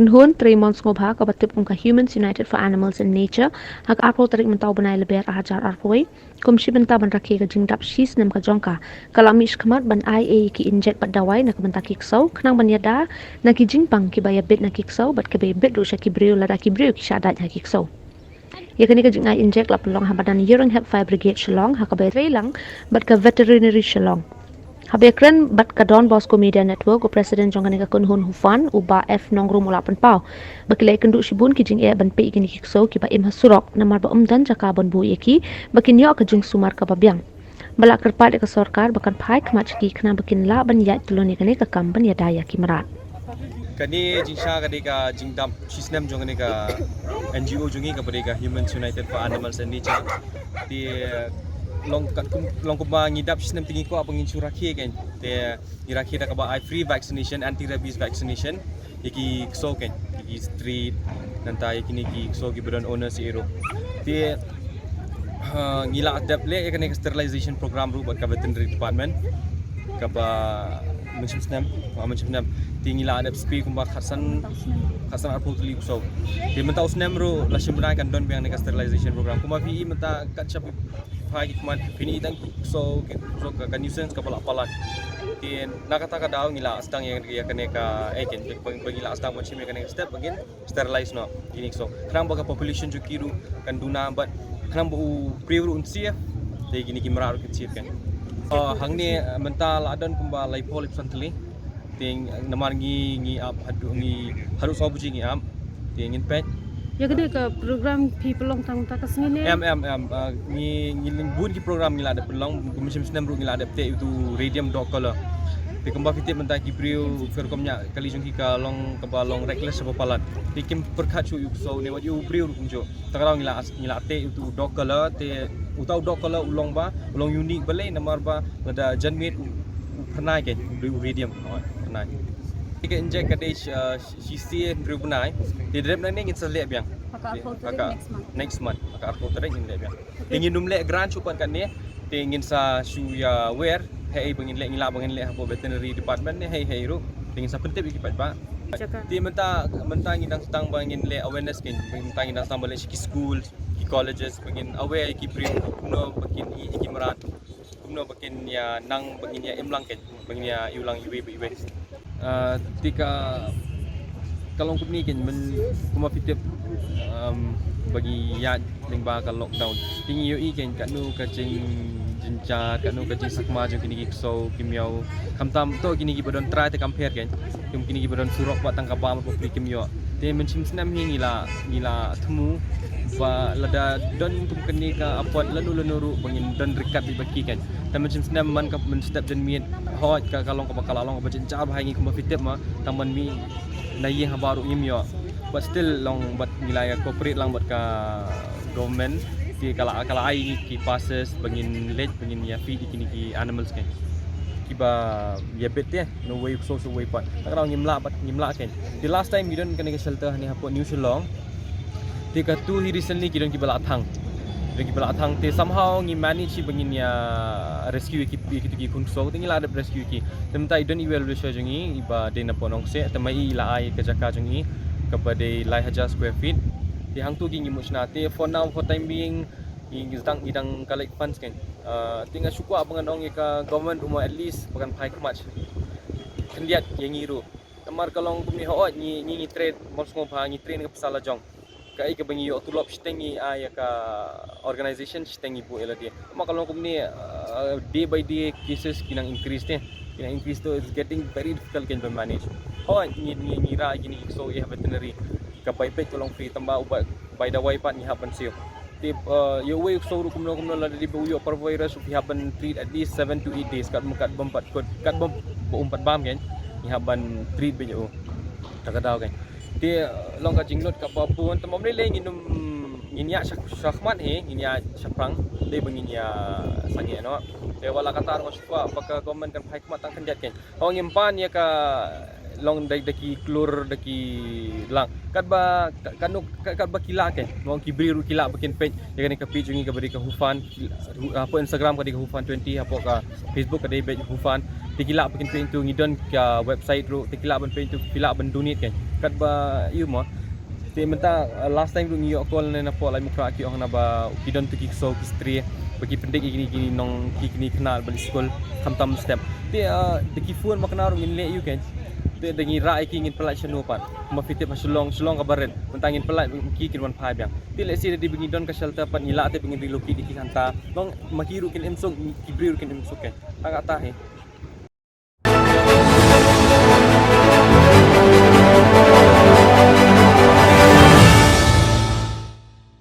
Kunhun 3 months ngobha ka batip ka Humans United for Animals and Nature hak arpo tarik mentau benai leber ajar arpoi kumshi benta ban rakhi ka jingdap shis nem ka jongka kalamish khamat ban IA ki inject bat dawai nak benta kiksau khnang ban yada na ki jingpang ki baya bit na kiksau bat ke be bit ru sha ki brio lada ki brio ki shadat ha kiksau yakani ka jingai inject la pelong habadan Yearong Help Fire Brigade Shillong hak ba lang bat ka veterinary Shillong Habekren bat ka Don Bosco Media Network o President Jongani ka Kunhun Hufan uba F nongru mula penpau bakilai kenduk shibun ki jing e ban pe igini kikso ki ba im hasurok namar ba umdan jaka ban bu yeki bakin yo ka jing sumar ka babyang balak kerpat ka sarkar bakan phai khmach ki khna bakin la ban ya tuloni kane ka kam ban ya daya ki marat kani jingsha kadi ka jingdam sisnem jongani ka NGO jungi ka bari ka Humans United for Animals and Nature di long kuma ngidap sistem tinggi ko apa ngin surakhi kan te irakhi da ka ba free vaccination anti rabies vaccination yaki kso kan yaki street nanta yaki ni ki kso ki bedon owner si ero te ngila adapt le yakani sterilization program ru ka veterinary department ka ba macam senam tinggi la adapt spi kumba khasan arpo tuli kso te mentau senam ru la shimra kan don biang ka sterilization program kuma vi menta kachap pagi kemarin ini idang so ka nuisance ka pala tin nakata ka daw ngila astang yang kene ka eken bagi la astang macam kene step bagin sterilize no ini so kram baga population ju kiru kan duna but kram bu priru unsia te gini kimra ru kecil kan hangni mental adon kumba lai polip santli ting namar ngi up hadu ngi harus obuji ngi am ting ngin pet ya gede ke program people long tang tak kesini ngi bun ki program ngila ada pelong commission senam ru ngila ada te itu radium dokala te kemba fitip menta ki brio ferkomnya kali jungki ka long ka long reckless apa palat te kim perkhat chu so ne wat yu brio kunjo takarau ngila te itu dokala te utau dokala ulong unique balai namar ba ada janmit pernah ke radium pernah Jika injek kadej sisi brio benai, di dalam ni kita lihat biang. Next month. Akak arpo tereng lihat biang. Ingin numlek grant cukup kan ni, ingin sa suya wear, hey bangin lek ngila bangin lek apa veterinary department ni hey ru, ingin sa pentip ikipat ba. Ti menta ngidang tang bangin lek awareness kin, menta ngidang tang balik ki school, ki colleges bangin aware ki brio kuno bakin iki merat. Kuno bakin ya nang bangin ya imlang kin, bangin ya iulang iwe. Tika kalau ni kan kuma fitip bagi yat lingba ka lockdown tingi yo iken kanu kacing jinja kanu kacing sakma jo kini so kimyau kamtam to kini ki bodon try te compare kan kini ki bodon surok ba tangka ba mo pri kimyo te menchim snam hi ngila temu ba lada don tum kini ka apot lanu ru bangin don rekat di baki kan ta menchim snam man ka men step den miet hot ka kalong ka bakalalong ba jinja ba hangi kuma fitip ma taman mi nayi ha baru imyo but still long but nilai corporate lang but ka government ki kala ai ki passes bangin late bangin ya feed kini ki animals kan kiba ya bet ya no way so way pat takra ngimla kan the last time gidon kan ke shelter ni hapo new shillong ti ka tu hi recently gidon ki bala thang te somehow ngi manage bangin ya rescue ki ki kun so tingila ada rescue ki temta idon evaluation jongi iba de na ponong se temai ila ai ka jaka jongi kepada lai hajar square feet di hang tu gingi musnate for now for time being idang collect funds kan tinggal syukur abangan ong ka government umur at least bukan pai kemach kendiat yang ngiru tamar kalong kumi hoot ni trade mos ngobha ni train ke pesala jong kai ke bangi yo tulop shtengi ya ka organization shtengi bu eladi mak kalong kumi day by day cases kinang increase to it's getting very difficult can be manage ni ra gini so ya veterinary ka pai pe tolong free tamba ubat by the way pat ni happen sio tip yo way so ru kumno la di bu yo per virus pi happen treat at least 7 to 8 days kat bom umpat bam kan ni haban treat be yo takadau kan dia long ka jinglot ka papun tamam le nginum nginya syakmat nginya syapang de benginya sange no de wala katar ngo spa baka government kan phai kmat tang kanjat ken ong impan ya ka long daki klur daki lang kat ba kila ken ngong kibri ru kila bakin page ya kan ka page ngi ka bari ka hufan apa Instagram ka di ka hufan 20 apa ka Facebook ka di hufan tikila bakin page tu ngidon ka website ru tikila ban page tu kila ban donate ken kat ba mo ti menta last time dung yo call na po lai mukra ki ong na ba kidon tu ki so history bagi pendik gini nong kini kenal bali school tam step ti de ki phone makna rong in le you kan ti dengi ra ki ngin pelai chanu pan ma fitip sulong ka baret mentangin pelai ki kin wan phai biang ti le si di bingi don ka shelter pan ila te bingin reloki ki hanta nong makiru kin emsong ki brir kin emsok kan agak tahe